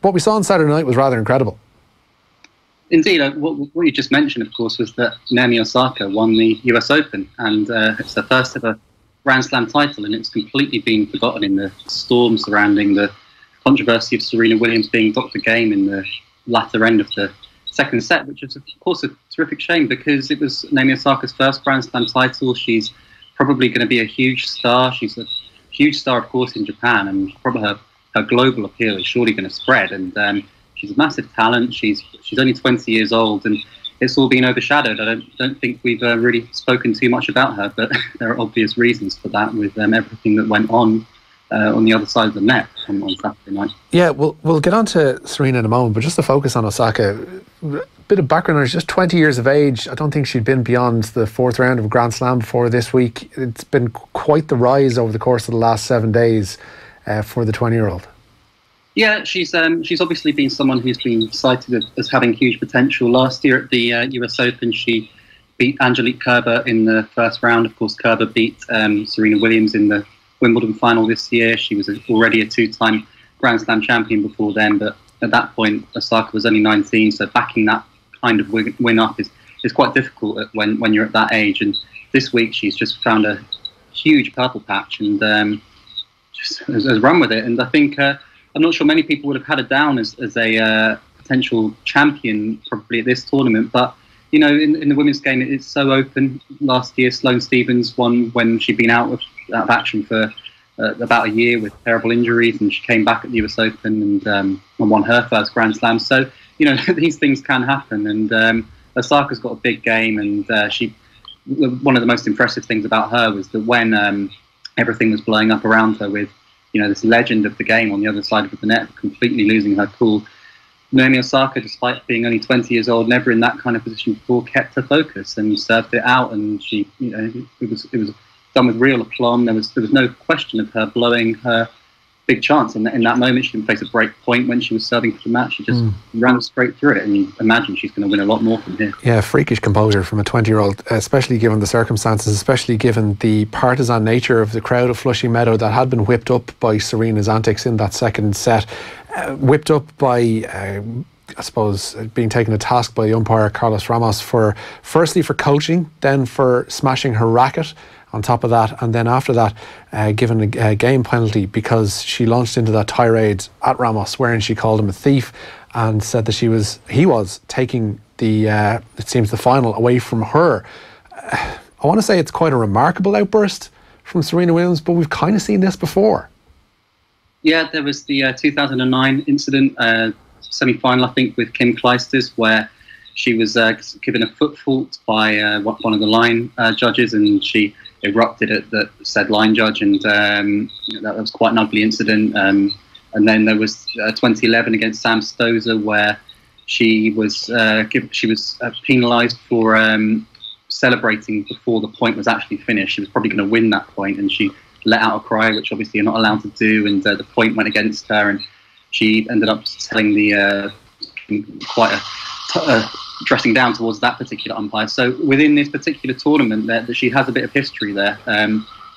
what we saw on Saturday night was rather incredible. Indeed, what you just mentioned, of course, was that Naomi Osaka won the US Open, and it's her first ever Grand Slam title, and it's completely been forgotten in the storm surrounding the controversy of Serena Williams being dropped the game in the latter end of the second set, which is, of course, a terrific shame because it was Naomi Osaka's first Grand Slam title. She's probably going to be a huge star. She's a huge star, of course, in Japan, and probably her global appeal is surely going to spread. And she's a massive talent. She's only 20 years old, and it's all been overshadowed. I don't think we've really spoken too much about her, but there are obvious reasons for that with everything that went on the other side of the net on Saturday night. Yeah, we'll get on to Serena in a moment, but just to focus on Osaka, a bit of background, she's just 20 years of age. I don't think she'd been beyond the fourth round of a Grand Slam before this week. It's been quite the rise over the course of the last 7 days for the 20-year-old. Yeah, she's obviously been someone who's been cited as having huge potential. Last year at the US Open, she beat Angelique Kerber in the first round. Of course, Kerber beat Serena Williams in the Wimbledon final this year. She was already a two-time Grand Slam champion before then, but at that point, Osaka was only 19, so backing that kind of win up is quite difficult when you're at that age. And this week, she's just found a huge purple patch and just has run with it. And I think I'm not sure many people would have had her down as a potential champion probably at this tournament, but you know, in the women's game, it's so open. Last year, Sloane Stephens won when she'd been out of action for about a year with terrible injuries, and she came back at the US Open and won her first Grand Slam. So, you know, these things can happen. And Osaka's got a big game, and one of the most impressive things about her was that when everything was blowing up around her with, you know, this legend of the game on the other side of the net, completely losing her cool, Naomi Osaka, despite being only 20 years old, never in that kind of position before, kept her focus and served it out. And she, you know, it was done with real aplomb. There was no question of her blowing her big chance in that moment. She didn't face a break point when she was serving for the match. She just ran straight through it, and you imagine she's going to win a lot more from here. Yeah, freakish composure from a 20-year-old, especially given the circumstances, especially given the partisan nature of the crowd of Flushing Meadow that had been whipped up by Serena's antics in that second set. Whipped up by, I suppose, being taken to task by the umpire Carlos Ramos for, firstly for coaching, then for smashing her racket on top of that, and then after that given a game penalty because she launched into that tirade at Ramos wherein she called him a thief and said that he was taking the it seems the final away from her. I want to say it's quite a remarkable outburst from Serena Williams, but we've kind of seen this before. Yeah, there was the 2009 incident, semi-final, I think, with Kim Clijsters, where she was given a foot fault by one of the line judges, and she erupted at the said line judge, and that was quite an ugly incident. And then there was 2011 against Sam Stosur, where she was penalised for celebrating before the point was actually finished. She was probably going to win that point, and she let out a cry, which obviously you're not allowed to do, and the point went against her, and she ended up telling the quite a dressing down towards that particular umpire. So within this particular tournament, that she has a bit of history there.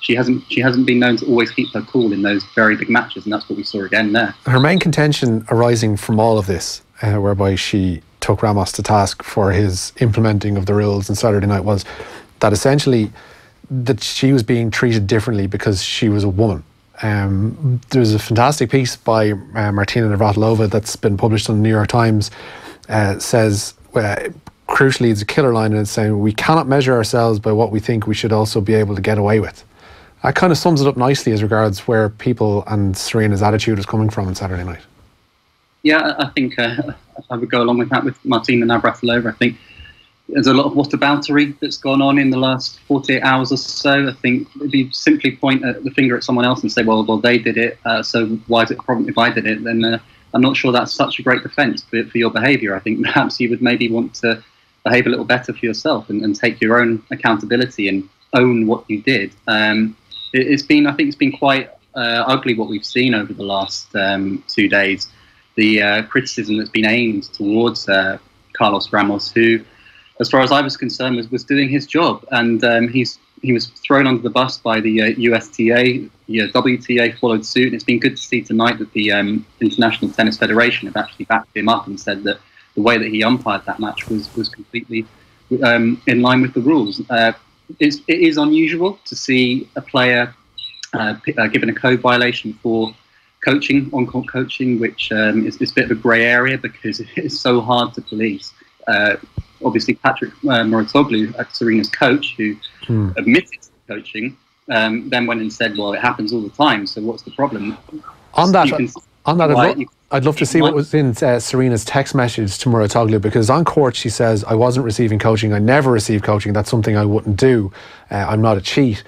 She hasn't been known to always keep her cool in those very big matches, and that's what we saw again there. Her main contention arising from all of this, whereby she took Ramos to task for his implementing of the rules on Saturday night, was that essentially that she was being treated differently because she was a woman. There's a fantastic piece by Martina Navratilova that's been published on the New York Times. Says, crucially, it's a killer line, and it's saying, we cannot measure ourselves by what we think we should also be able to get away with. That kind of sums it up nicely as regards where people and Serena's attitude is coming from on Saturday night. Yeah, I think I would go along with that with Martina Navratilova. I think there's a lot of whataboutery that's gone on in the last 48 hours or so. I think if you simply point the finger at someone else and say, well, they did it, so why is it a problem if I did it? Then I'm not sure that's such a great defence for your behaviour. I think perhaps you would maybe want to behave a little better for yourself and take your own accountability and own what you did. I think it's been quite ugly what we've seen over the last 2 days. The criticism that's been aimed towards Carlos Ramos, who, as far as I was concerned, was doing his job, and he was thrown under the bus by the USTA WTA followed suit, and it's been good to see tonight that the International Tennis Federation have actually backed him up and said that the way that he umpired that match was completely in line with the rules. It is unusual to see a player given a code violation for coaching, on-court coaching, which is a bit of a grey area because it's so hard to police. Obviously, Patrick Mouratoglou, Serena's coach, who admitted to coaching, then went and said, well, it happens all the time, so what's the problem? On that, I'd love to see what was in Serena's text message to Mouratoglou, because on court she says, I wasn't receiving coaching, I never received coaching, that's something I wouldn't do, I'm not a cheat.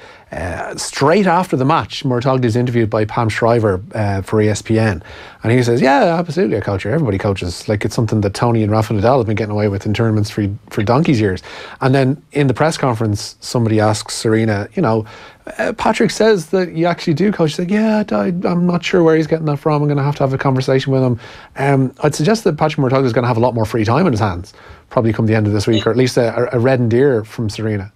Straight after the match, Mouratoglou is interviewed by Pam Shriver for ESPN, and he says, yeah, absolutely I coach her, everybody coaches, like it's something that Tony and Rafa Nadal have been getting away with in tournaments for donkey's years. And then in the press conference, somebody asks Serena, Patrick says that you actually do coach. She's like, yeah, I'm not sure where he's getting that from. I'm going to have a conversation with him. I'd suggest that Patrick Mouratoglou is going to have a lot more free time in his hands, probably come the end of this week, or at least a reddened ear from Serena.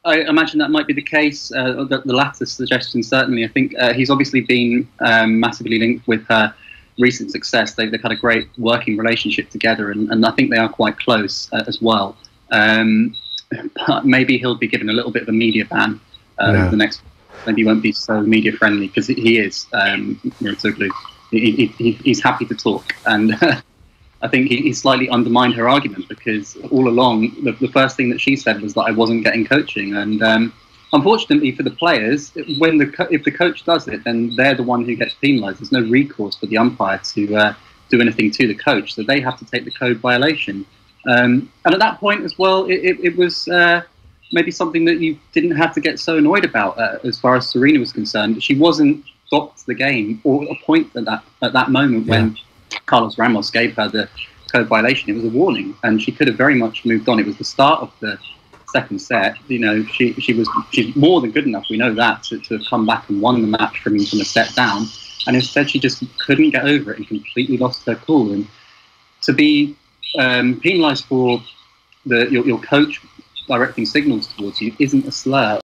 I imagine that might be the case. The latter suggestion, certainly. I think he's obviously been massively linked with her recent success. They've had a great working relationship together, and I think they are quite close as well. But maybe he'll be given a little bit of a media ban. The next, maybe he won't be so media friendly, because he is Mouratoglou. He's happy to talk, and I think he slightly undermined her argument, because all along the first thing that she said was that I wasn't getting coaching, and unfortunately for the players, if the coach does it, then they're the one who gets penalised. There's no recourse for the umpire to do anything to the coach, so they have to take the code violation. And at that point as well, it was maybe something that you didn't have to get so annoyed about as far as Serena was concerned. She wasn't docked the game or a point at that moment when Carlos Ramos gave her the code violation. It was a warning, and she could have very much moved on. It was the start of the second set. She's more than good enough, we know that, to have come back and won the match from a set down, and instead she just couldn't get over it and completely lost her cool. And to be penalised for your coach directing signals towards you isn't a slur.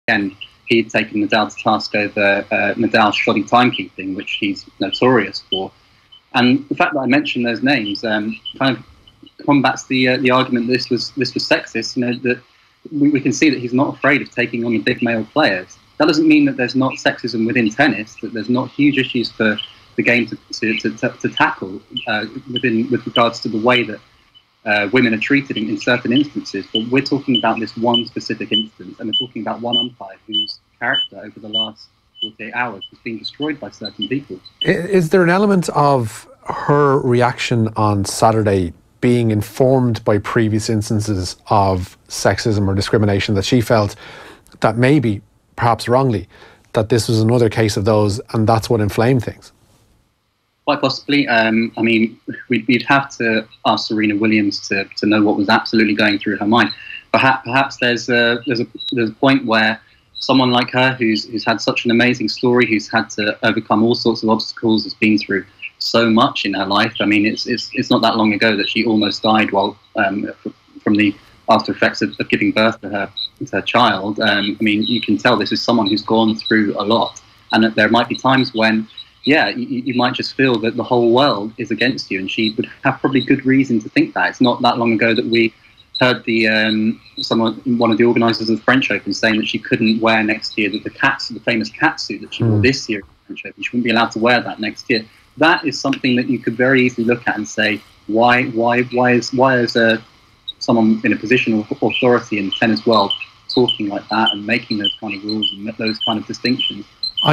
Again, he'd taken Nadal to task over Nadal's shoddy timekeeping, which he's notorious for. And the fact that I mentioned those names kind of combats the argument that this was sexist. That we can see that he's not afraid of taking on the big male players. That doesn't mean that there's not sexism within tennis, that there's not huge issues for the game to tackle with regards to the way that women are treated in certain instances. But we're talking about this one specific instance, and we're talking about one umpire whose character over the last 48 hours has been destroyed by certain people. Is there an element of her reaction on Saturday being informed by previous instances of sexism or discrimination, that she felt that maybe, perhaps wrongly, that this was another case of those, and that's what inflamed things? Quite possibly. I mean, we'd have to ask Serena Williams to know what was absolutely going through her mind. Perhaps there's a point where someone like her, who's had such an amazing story, who's had to overcome all sorts of obstacles, has been through so much in her life. I mean, it's not that long ago that she almost died while from the after effects of giving birth to her child. I mean, you can tell this is someone who's gone through a lot, and that there might be times when, you might just feel that the whole world is against you, and she would have probably good reason to think that. It's not that long ago that we heard one of the organisers of the French Open saying that she couldn't wear next year the famous cat suit that she wore this year at the French Open. She wouldn't be allowed to wear that next year. That is something that you could very easily look at and say, why is someone in a position of authority in the tennis world talking like that and making those kind of rules and those kind of distinctions?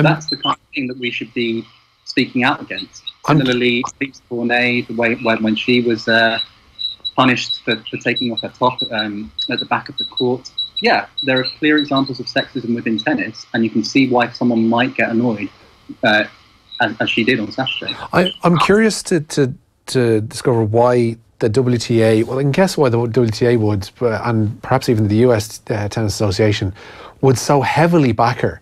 That's the kind of thing that we should be speaking out against. Similarly, Lisa Bournet, the way when she was punished for taking off her top at the back of the court, yeah, there are clear examples of sexism within tennis, and you can see why someone might get annoyed, as she did on Saturday. I'm curious to discover why the WTA, well, I can guess why the WTA would, and perhaps even the US Tennis Association, would so heavily back her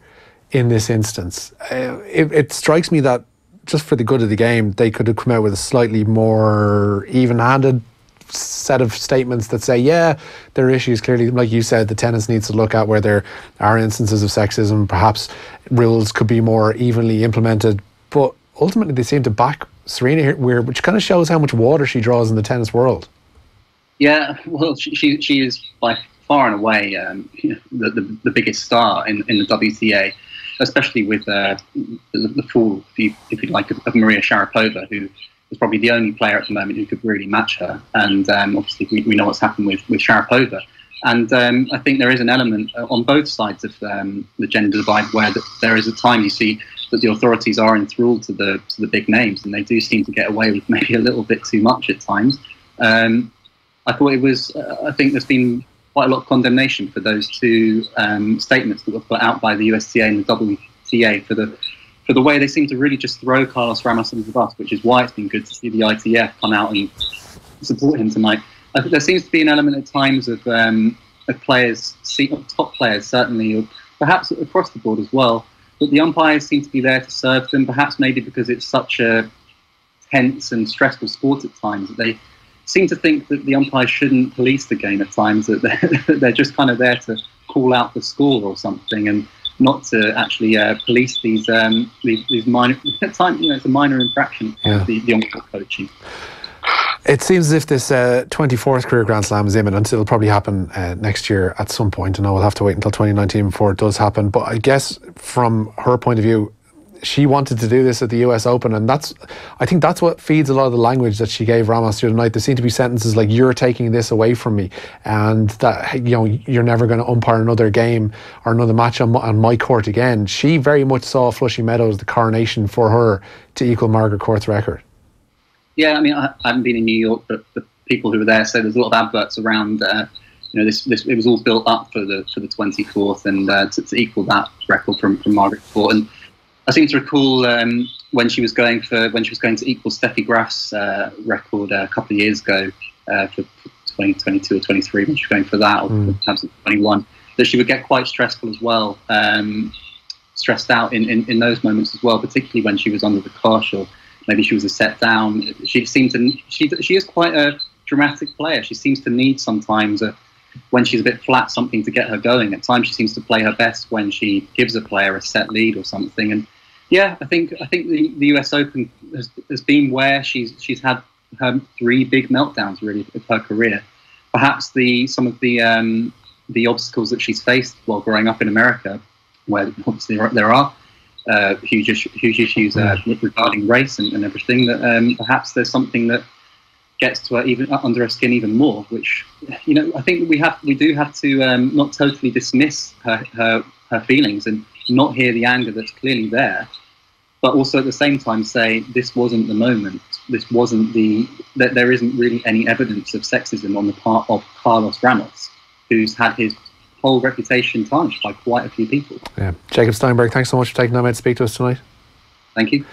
in this instance. It strikes me that just for the good of the game, they could have come out with a slightly more even-handed set of statements that say, yeah, there are issues. Clearly, like you said, the tennis needs to look at where there are instances of sexism. Perhaps rules could be more evenly implemented. But ultimately, they seem to back Serena here, which kind of shows how much water she draws in the tennis world. Yeah, well, she is by far and away the biggest star in the WTA, especially with the fall, if you like, of Maria Sharapova, who is probably the only player at the moment who could really match her. And obviously, we know what's happened with Sharapova. And I think there is an element on both sides of the gender divide where there is a time you see that the authorities are enthralled to the big names, and they do seem to get away with maybe a little bit too much at times. I thought it was. I think there's been quite a lot of condemnation for those two statements that were put out by the USTA and the WTA for the way they seem to really just throw Carlos Ramos under the bus, which is why it's been good to see the ITF come out and support him tonight. I think there seems to be an element at times of players, top players certainly, or perhaps across the board as well, but the umpires seem to be there to serve them, perhaps maybe because it's such a tense and stressful sport at times that they seem to think that the umpires shouldn't police the game at times, that they're just kind of there to call out the score or something, and not to actually police these minor. At times, it's a minor infraction of the umpire coaching. It seems as if this 24th career Grand Slam is imminent. It'll probably happen next year at some point. I know we'll have to wait until 2019 before it does happen. But I guess from her point of view, she wanted to do this at the US Open, and I think that's what feeds a lot of the language that she gave Ramos the other night. There seem to be sentences like, "You're taking this away from me," and that you're never going to umpire another game or another match on my court again. She very much saw Flushing Meadows the coronation for her to equal Margaret Court's record. Yeah, I mean, I haven't been in New York, but the people who were there say there's a lot of adverts around. This it was all built up for the 24th, and to equal that record from Margaret Court. And I seem to recall when she was going to equal Steffi Graf's record a couple of years ago for 2022 or 23, when she was going for that, or perhaps 21, that she would get quite stressful as well, stressed out in those moments as well, particularly when she was under the cosh, or maybe she was a set down. She is quite a dramatic player. She seems to need sometimes when she's a bit flat, something to get her going. At times she seems to play her best when she gives a player a set lead or something. And yeah, I think the US Open has been where she's had her three big meltdowns really of her career. Perhaps some of the obstacles that she's faced while growing up in America, where obviously there are huge issues regarding race and everything, that perhaps there's something that gets to her even under her skin even more, which I think we do have to not totally dismiss her feelings and not hear the anger that's clearly there, but also at the same time say this wasn't the moment, that there isn't really any evidence of sexism on the part of Carlos Ramos, who's had his whole reputation tarnished by quite a few people. Yeah, Jacob Steinberg, thanks so much for taking time out to speak to us tonight. Thank you.